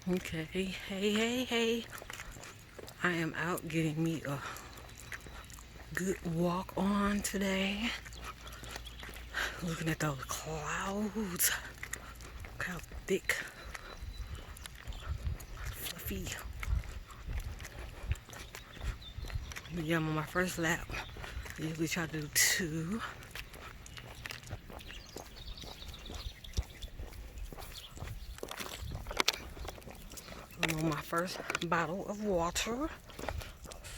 Okay, hey. I am out getting me a good walk on today. Looking at those clouds. Look how thick, fluffy. But yeah, I'm on my first lap. I usually try to do 2. I'm on my first bottle of water.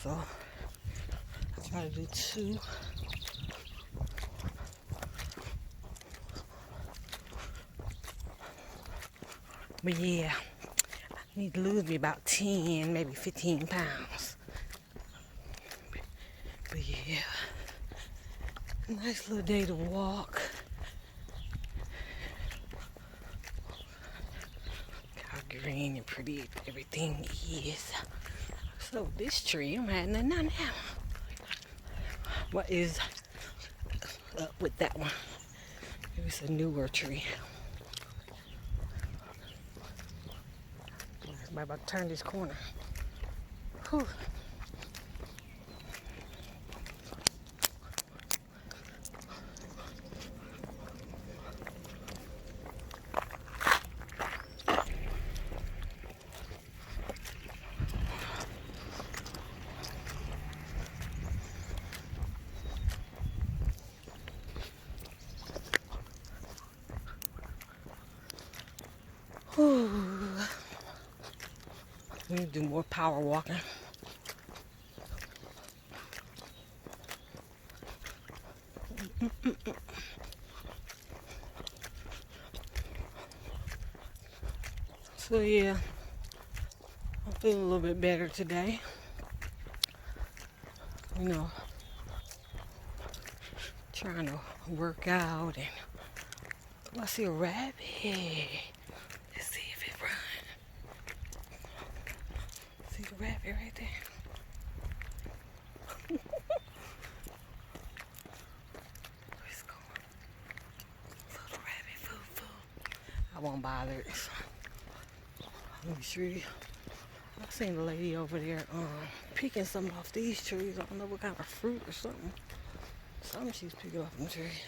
So I try to do 2. But yeah, I need to lose me about 10, maybe 15 pounds. But yeah, nice little day to walk. How green and pretty everything is. So this tree, I'm having a none now. What is up with that one? Maybe it's a newer tree. I'm about to turn this corner. Whew. Whew. We need to do more power walking. So yeah, I'm feeling a little bit better today. You know, trying to work out and I see a rabbit. Let's see if it runs. See the rabbit right there. Where's it going? Little rabbit, foo. I won't bother it. Let me see. I seen a lady over there picking something off these trees. I don't know what kind of fruit or something. Something she's picking off them trees.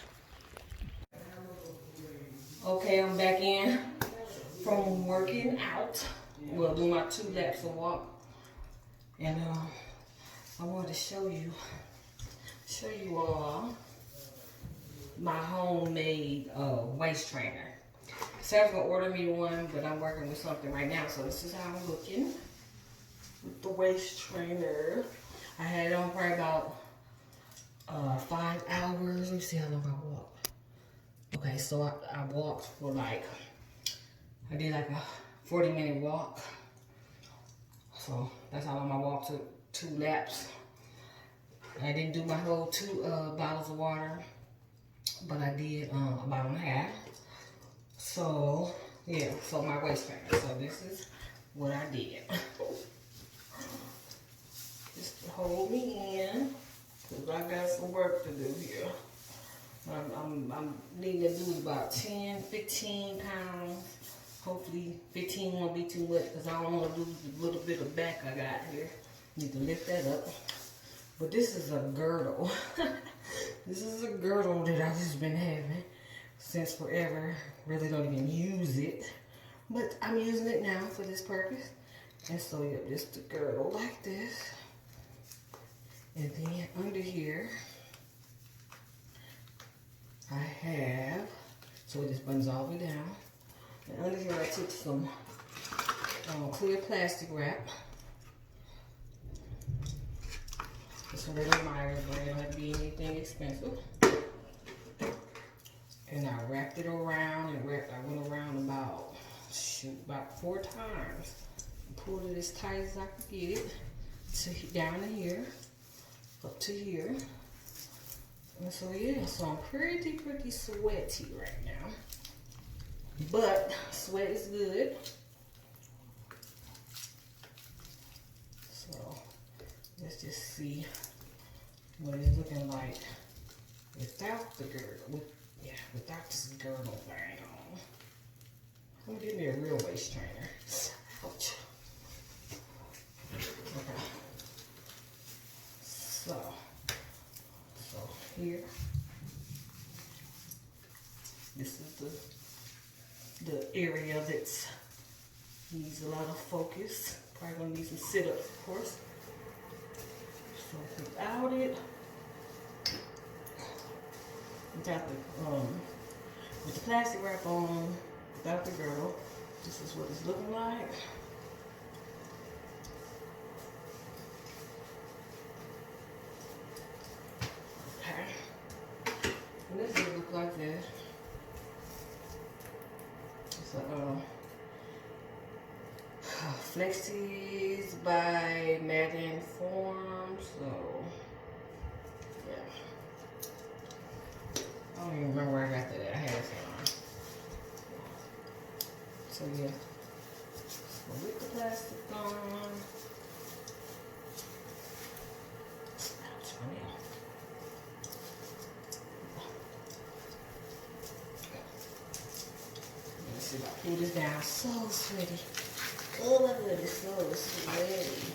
Okay, I'm back in from working out. Well, doing my 2 laps of walk. And I wanted to show you all my homemade waist trainer. Sarah's gonna order me one, but I'm working with something right now, so this is how I'm looking with the waist trainer. I had it on for about 5 hours. Let me see how long I walked. Okay, so I walked for I did like a 40-minute walk. So that's how long I walked, took 2 laps. I didn't do my whole 2 bottles of water, but I did a bottle and a half. So yeah, so my waist trainer. So this is what I did. Just to hold me in, because I got some work to do here. I'm needing to do about 10, 15 pounds. Hopefully 15 won't be too much because I don't want to lose the little bit of back I got here. Need to lift that up. But this is a girdle. This is a girdle that I've just been having since forever. Really don't even use it. But I'm using it now for this purpose. And so yeah, just a girdle like this. And then under here, I have, so it just buttons all the way down. And under here I took some clear plastic wrap. It's a little Myers brand, it doesn't be anything expensive. And I wrapped it around and I went around about 4 times. Pulled it as tight as I could get it to down to here, up to here. And so yeah, so I'm pretty sweaty right now. But sweat is good. So let's just see what it's looking like without the girdle. Without this girdle thing on. I'm gonna give me a real waist trainer. Ouch. that's needs a lot of focus. Probably gonna need some sit-ups, of course. So without it, without the with the plastic wrap on, without the girdle, this is what it's looking like. Okay. And this will look like this. It's a Flexies by Madden Form. So yeah. I don't even remember where I got that. I had it on. So yeah. So with the plastic on. Let's see if I pull this down. So sweaty. Oh my goodness, so sweaty.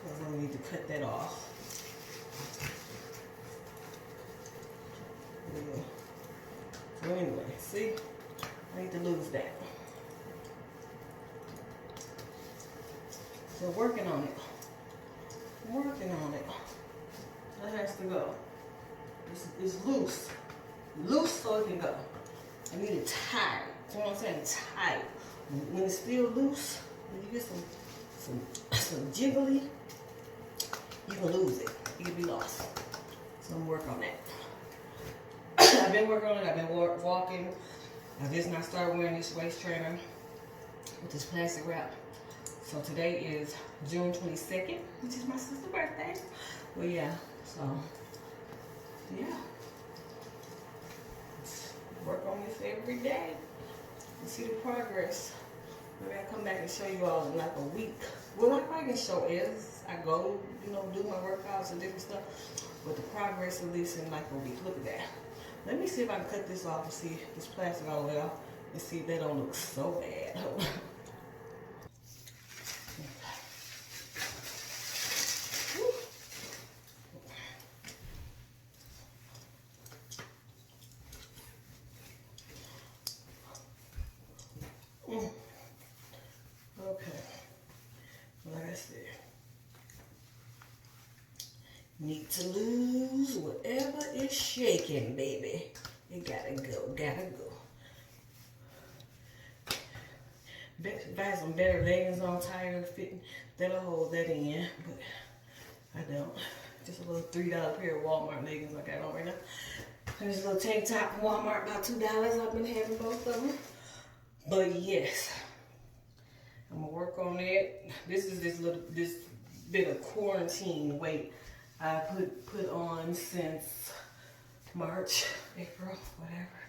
I'm gonna need to cut that off. Yeah. So anyway, see, I need to lose that. So working on it. Working on it. That has to go. It's loose. Loose so it can go. I need it tight. You know what I'm saying? Tight. When it's still loose, when you get some jiggly, you can lose it. You can be lost. So I'm working on that. I've been working on it. I've been walking. I just now started wearing this waist trainer with this plastic wrap. So today is June 22nd, which is my sister's birthday. Well, yeah, so, yeah. Work on this every day and see the progress. Maybe I'll come back and show you all in like a week. Well, I probably can show as I go, you know, do my workouts and different stuff. But the progress of this in like a week. Look at that. Let me see if I can cut this off and see this plastic all the way off and see if that don't look so bad. Okay, like I said, need to lose whatever is shaking, baby. It gotta go, gotta go. Buy some better leggings on, tighter fitting. That'll hold that in, but I don't. Just a little $3 pair of Walmart leggings I got on right now. And this little tank top from Walmart, about $2. I've been having both of them. But yes, I'm gonna work on it. This is this bit of quarantine weight I put on since March, April, whatever.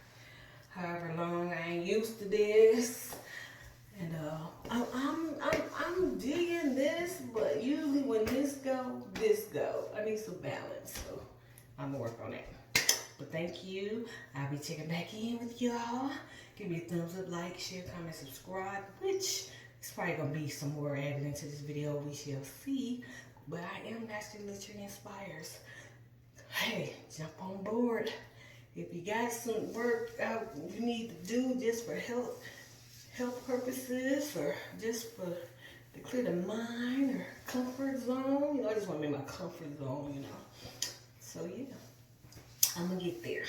However long, I ain't used to this. And I'm digging this, but usually when this go. I need some balance, so I'm gonna work on it. But thank you. I'll be checking back in with y'all. Give me a thumbs up, like, share, comment, subscribe, which is probably gonna be some more added into this video. We shall see. But I am Naturally Literary Inspires. Hey, jump on board. If you got some work out you need to do just for health purposes, or just for to clear the mind or comfort zone, you know, I just want to make my comfort zone, you know. So yeah, I'm gonna get there.